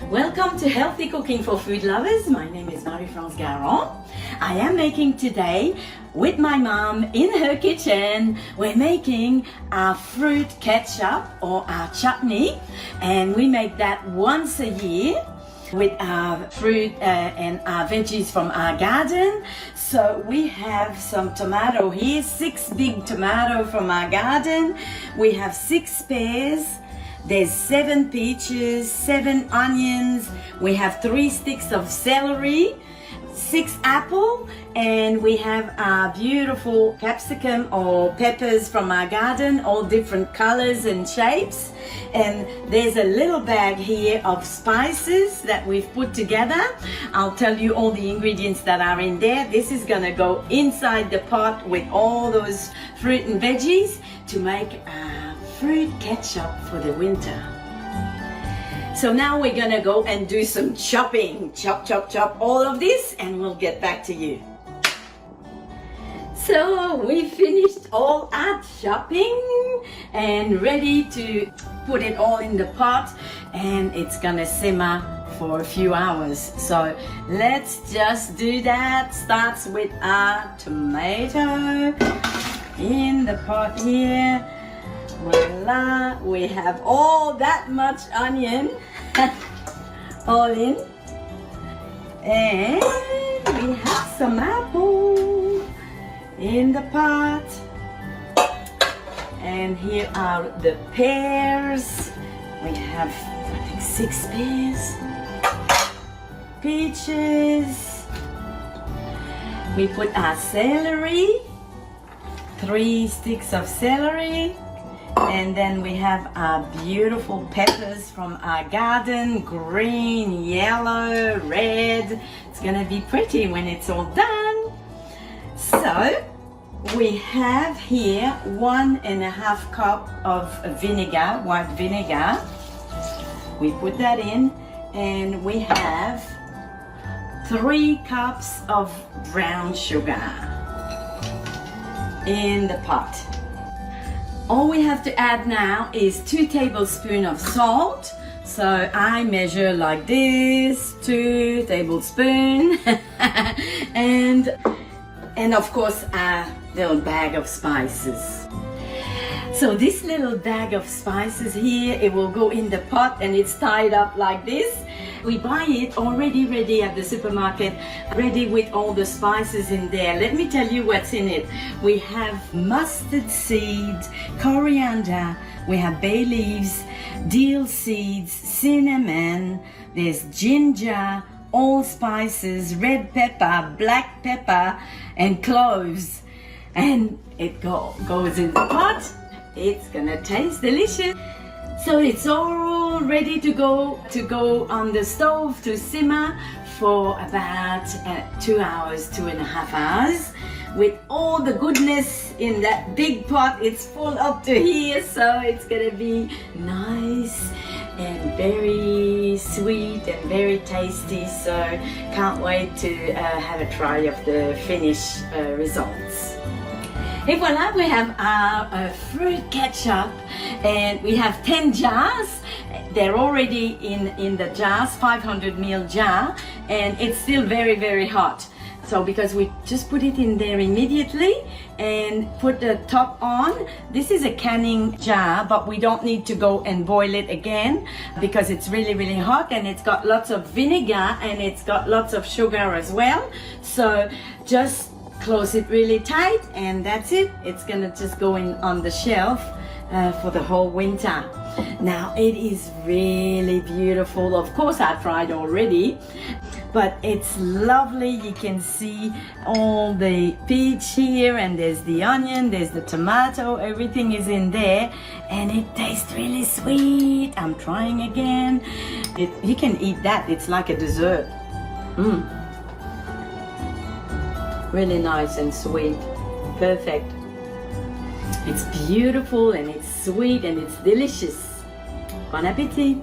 Welcome to Healthy Cooking for Food Lovers. My name is Marie-France Garon. I am making today with my mom in her kitchen. We're making our fruit ketchup or our chutney, and we make that once a year with our fruit and our veggies from our garden. So we have some tomato here, 6 big tomato from our garden. We have 6 pears. There's 7 peaches, 7 onions. We have 3 sticks of celery, 6 apple, and we have our beautiful capsicum or peppers from our garden, all different colors and shapes. And there's a little bag here of spices that we've put together. I'll tell you all the ingredients that are in there. This is gonna go inside the pot with all those fruit and veggies to make fruit ketchup for the winter. So now we're gonna go and do some chopping. Chop, chop, chop all of this, and we'll get back to you. So we finished all our chopping and ready to put it all in the pot, and it's gonna simmer for a few hours. So let's just do that. Starts with our tomato in the pot here. Voila, we have all that much onion all in, and we have some apple in the pot, and here are the pears. We have, I think, 6 pears, peaches. We put our celery, 3 sticks of celery. And then we have our beautiful peppers from our garden, green, yellow, red. It's gonna be pretty when it's all done. So we have here 1.5 cup of vinegar, white vinegar. We put that in, and we have 3 cups of brown sugar in the pot. All we have to add now is 2 tablespoons of salt. So I measure like this, 2 tablespoons, and of course a little bag of spices. So this little bag of spices here, it will go in the pot, and it's tied up like this. We buy it already ready at the supermarket, ready with all the spices in there. Let me tell you what's in it. We have mustard seeds, coriander, we have bay leaves, dill seeds, cinnamon, there's ginger, allspices, red pepper, black pepper, and cloves. And it goes in the pot. It's gonna taste delicious. So it's all ready to go on the stove to simmer for about 2 hours, 2.5 hours, with all the goodness in that big pot. It's full up to here, so it's gonna be nice and very sweet and very tasty. So can't wait to have a try of the finished results. Et voila, we have our fruit ketchup, and we have 10 jars. They're already in the jars, 500 ml jar, and it's still very, very hot. So because we just put it in there immediately and put the top on. This is a canning jar, but we don't need to go and boil it again because it's really, really hot, and it's got lots of vinegar and it's got lots of sugar as well. So just close it really tight, and that's it. It's gonna just go in on the shelf for the whole winter. Now it is really beautiful. Of course I tried already, but it's lovely. You can see all the peach here, and there's the onion, there's the tomato, everything is in there, and it tastes really sweet. I'm trying again. You can eat that, it's like a dessert. Really nice and sweet. Perfect. It's beautiful and it's sweet and it's delicious. Bon appétit!